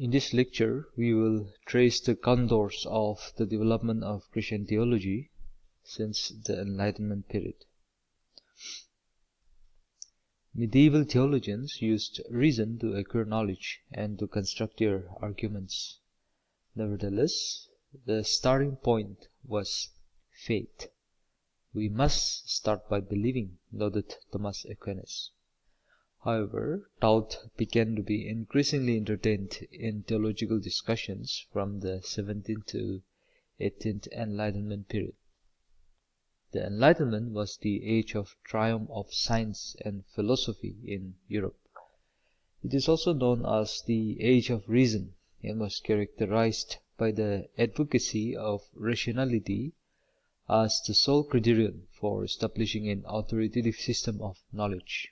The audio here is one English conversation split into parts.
In this lecture, we will trace the contours of the development of Christian theology since the Enlightenment period. Medieval theologians used reason to acquire knowledge and to construct their arguments. Nevertheless, the starting point was faith. We must start by believing, noted Thomas Aquinas. However, doubt began to be increasingly entertained in theological discussions from the 17th to 18th Enlightenment period. The Enlightenment was the age of triumph of science and philosophy in Europe. It is also known as the Age of Reason and was characterized by the advocacy of rationality as the sole criterion for establishing an authoritative system of knowledge.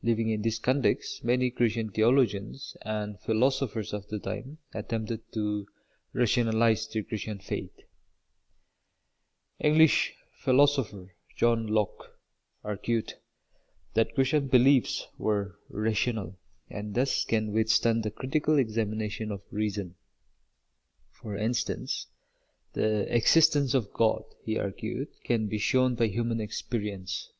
Living in this context, many Christian theologians and philosophers of the time attempted to rationalize their Christian faith. English philosopher John Locke argued that Christian beliefs were rational and thus can withstand the critical examination of reason. For instance, the existence of God, he argued, can be shown by human experience.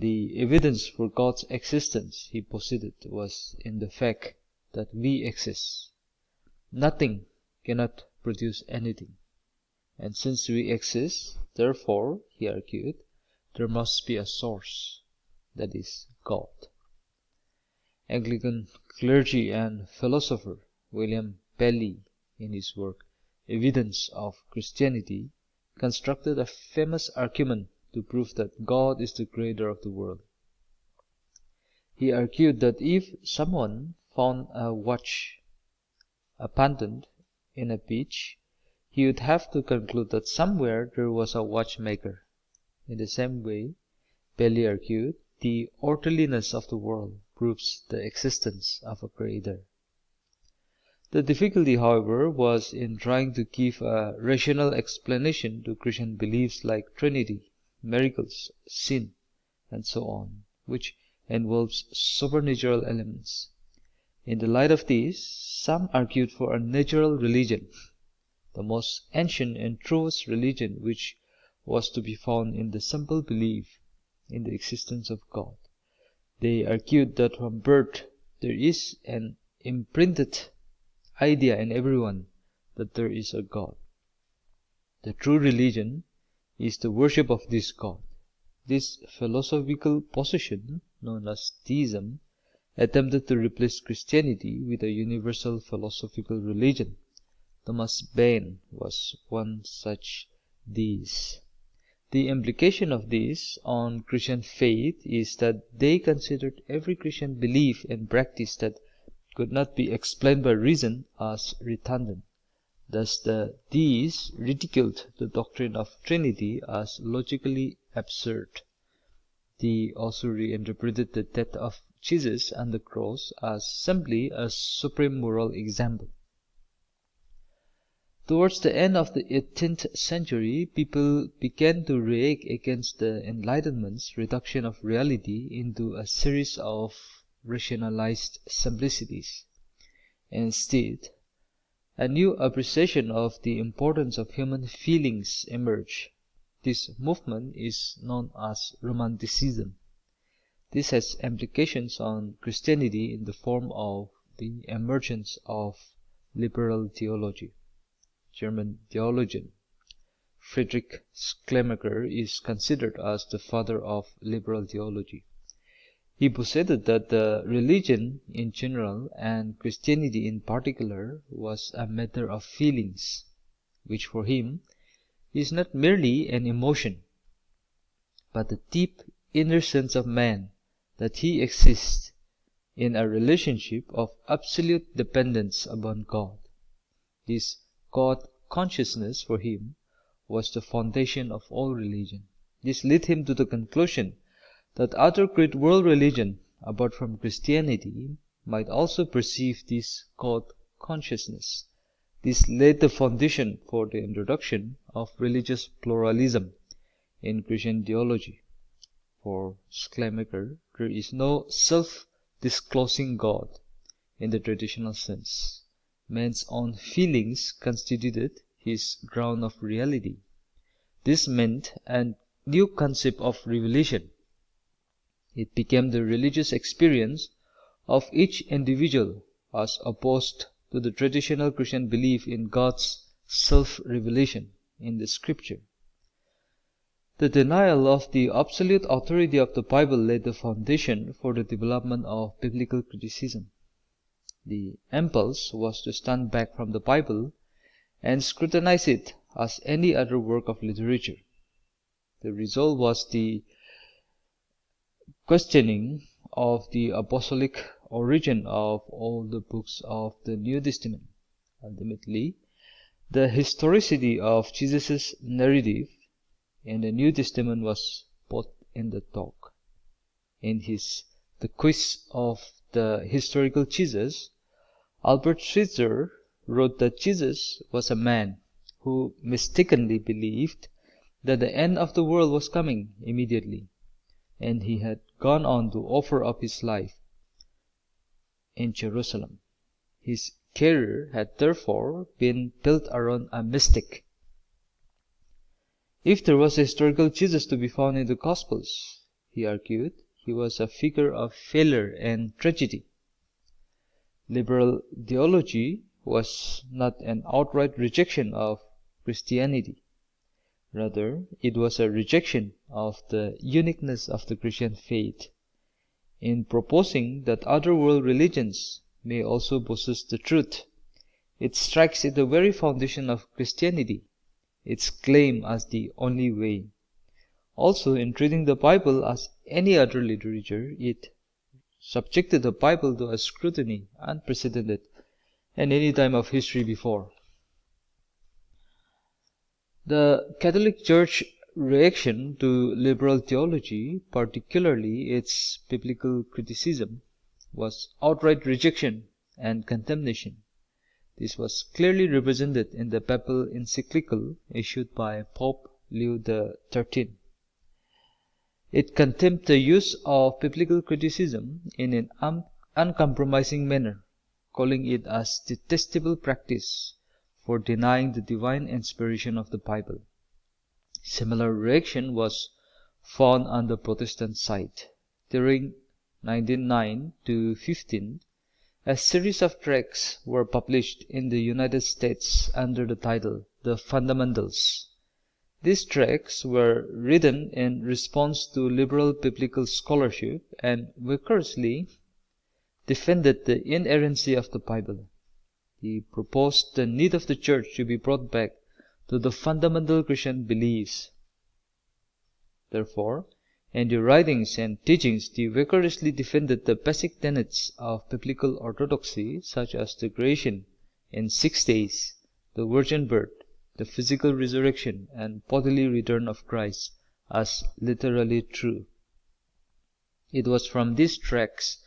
The evidence for God's existence, he posited, was in the fact that we exist. Nothing cannot produce anything. And since we exist, therefore, he argued, there must be a source, that is, God. Anglican clergy and philosopher William Paley, in his work Evidence of Christianity, constructed a famous argument to prove that God is the creator of the world. He argued that if someone found a watch abandoned in a beach, he would have to conclude that somewhere there was a watchmaker. In the same way, Paley argued, the orderliness of the world proves the existence of a creator. The difficulty, however, was in trying to give a rational explanation to Christian beliefs like Trinity, miracles, sin, and so on, which involves supernatural elements. In the light of this, some argued for a natural religion, the most ancient and truest religion, which was to be found in the simple belief in the existence of God. They argued that from birth there is an imprinted idea in everyone that there is a God. The true religion is the worship of this God. This philosophical position, known as theism, attempted to replace Christianity with a universal philosophical religion. Thomas Bain was one such deist. The implication of this on Christian faith is that they considered every Christian belief and practice that could not be explained by reason as redundant. Thus the deists ridiculed the doctrine of Trinity as logically absurd. They also reinterpreted the death of Jesus on the cross as simply a supreme moral example. Towards the end of the 18th century, people began to react against the Enlightenment's reduction of reality into a series of rationalized simplicities. Instead, a new appreciation of the importance of human feelings emerged. This movement is known as Romanticism. This has implications on Christianity in the form of the emergence of liberal theology. German theologian Friedrich Schleiermacher is considered as the father of liberal theology. He posited that the religion in general and Christianity in particular was a matter of feelings, which for him is not merely an emotion, but the deep inner sense of man that he exists in a relationship of absolute dependence upon God. This God consciousness for him was the foundation of all religion. This led him to the conclusion that other great world religions, apart from Christianity, might also perceive this God consciousness. This laid the foundation for the introduction of religious pluralism in Christian theology. For Schleiermacher, there is no self-disclosing God. in the traditional sense. Man's own feelings constituted his ground of reality. This meant a new concept of revelation. It became the religious experience of each individual as opposed to the traditional Christian belief in God's self-revelation in the Scripture. The denial of the absolute authority of the Bible laid the foundation for the development of biblical criticism. The impulse was to stand back from the Bible and scrutinize it as any other work of literature. The result was the questioning of the apostolic origin of all the books of the New Testament. Ultimately, the historicity of Jesus' narrative in the New Testament was put in the dock. In his The Quiz of the Historical Jesus, Albert Schweitzer wrote that Jesus was a man who mistakenly believed that the end of the world was coming immediately, and he had gone on to offer up his life in Jerusalem. His career had therefore been built around a mystic. If there was a historical Jesus to be found in the Gospels, he argued, he was a figure of failure and tragedy. Liberal theology was not an outright rejection of Christianity. Rather, it was a rejection of the uniqueness of the Christian faith. In proposing that other world religions may also possess the truth, it strikes at the very foundation of Christianity, its claim as the only way. Also, in treating the Bible as any other literature, it subjected the Bible to a scrutiny unprecedented in any time of history before. The Catholic Church reaction to liberal theology, particularly its biblical criticism, was outright rejection and condemnation. This was clearly represented in the papal encyclical issued by Pope Leo XIII. It condemned the use of biblical criticism in an uncompromising manner, calling it a detestable practice for denying the divine inspiration of the Bible. Similar reaction was found on the Protestant side. During 1909 to 15, a series of tracts were published in the United States under the title The Fundamentals. These tracts were written in response to liberal biblical scholarship and vigorously defended the inerrancy of the Bible. He proposed the need of the Church to be brought back to the fundamental Christian beliefs. Therefore, in their writings and teachings, they vigorously defended the basic tenets of biblical orthodoxy, such as the creation in 6 days, the virgin birth, the physical resurrection, and bodily return of Christ, as literally true. It was from these tracts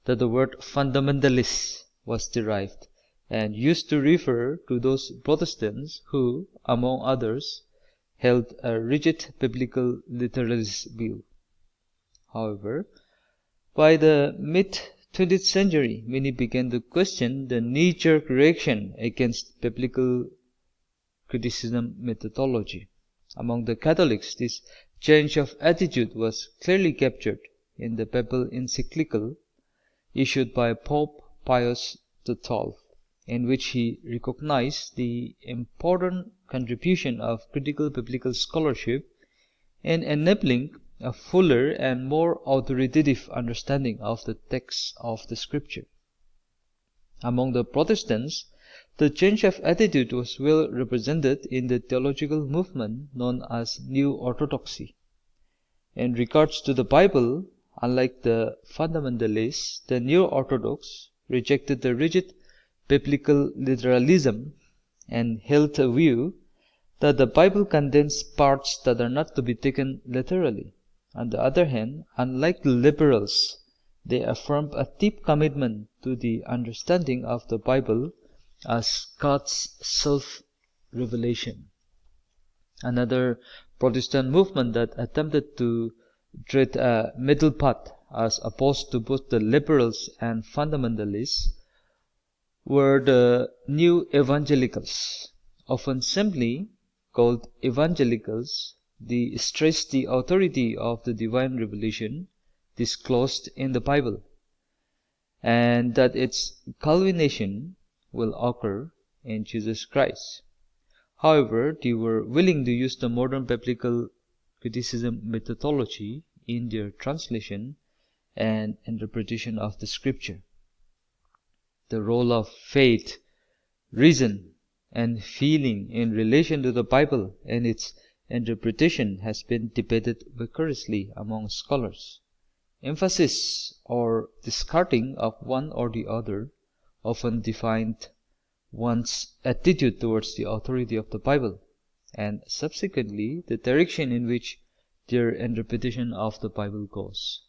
that the word fundamentalist was derived, and used to refer to those Protestants who, among others, held a rigid biblical literalist view. However, by the mid-20th century, many began to question the knee-jerk reaction against biblical criticism methodology. Among the Catholics, this change of attitude was clearly captured in the papal encyclical issued by Pope Pius XII, in which he recognized the important contribution of critical biblical scholarship in enabling a fuller and more authoritative understanding of the text of the Scripture. Among the Protestants, the change of attitude was well represented in the theological movement known as New Orthodoxy. In regards to the Bible, unlike the fundamentalists, the New Orthodox rejected the rigid biblical literalism and held a view that the Bible contains parts that are not to be taken literally. On the other hand, unlike the liberals, they affirmed a deep commitment to the understanding of the Bible as God's self-revelation. Another Protestant movement that attempted to tread a middle path as opposed to both the liberals and fundamentalists were the New Evangelicals. Often simply called evangelicals, they stressed the authority of the divine revelation disclosed in the Bible, and that its culmination will occur in Jesus Christ. However, they were willing to use the modern biblical criticism methodology in their translation and interpretation of the Scripture. The role of faith, reason, and feeling in relation to the Bible and its interpretation has been debated vigorously among scholars. Emphasis or discarding of one or the other often defined one's attitude towards the authority of the Bible, and subsequently the direction in which their interpretation of the Bible goes.